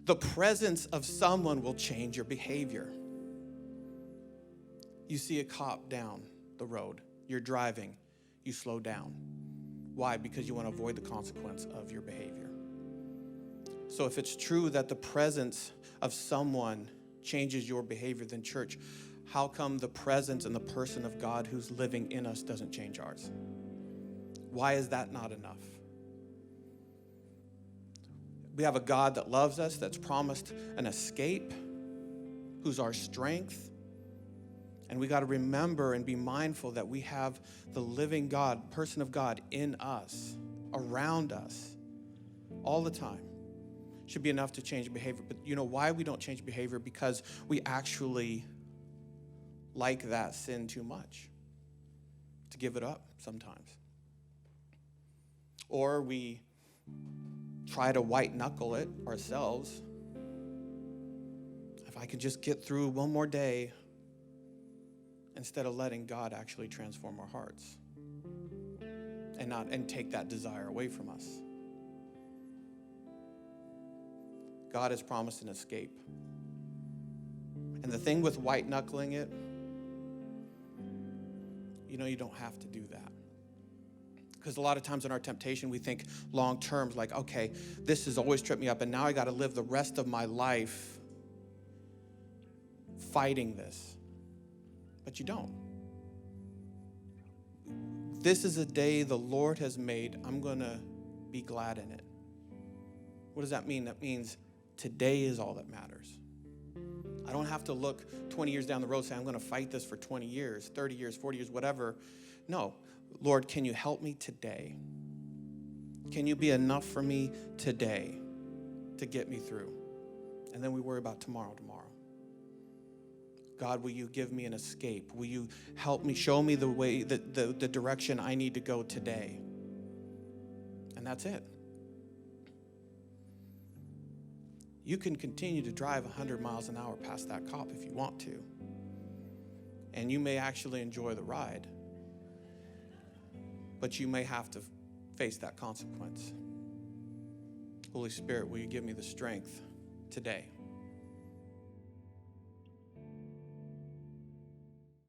The presence of someone will change your behavior. You see a cop down the road. You're driving. You slow down. Why? Because you want to avoid the consequence of your behavior. So if it's true that the presence of someone changes your behavior, then church, how come the presence and the person of God who's living in us doesn't change ours? Why is that not enough? We have a God that loves us, that's promised an escape, who's our strength. And we got to remember and be mindful that we have the living God, person of God in us, around us, all the time. Should be enough to change behavior. But you know why we don't change behavior? Because we actually like that sin too much to give it up sometimes. Or we try to white-knuckle it ourselves. If I could just get through one more day, instead of letting God actually transform our hearts and take that desire away from us. God has promised an escape. And the thing with white-knuckling it, you don't have to do that. Because a lot of times in our temptation, we think long term, like, okay, this has always tripped me up, and now I got to live the rest of my life fighting this. But you don't. This is a day the Lord has made. I'm going to be glad in it. What does that mean? That means today is all that matters. I don't have to look 20 years down the road and say, I'm going to fight this for 20 years, 30 years, 40 years, whatever. No. Lord, can you help me today? Can you be enough for me today to get me through? And then we worry about tomorrow. God, will you give me an escape? Will you help me, show me the way, the direction I need to go today? And that's it. You can continue to drive 100 miles an hour past that cop if you want to. And you may actually enjoy the ride. But you may have to face that consequence. Holy Spirit, will you give me the strength today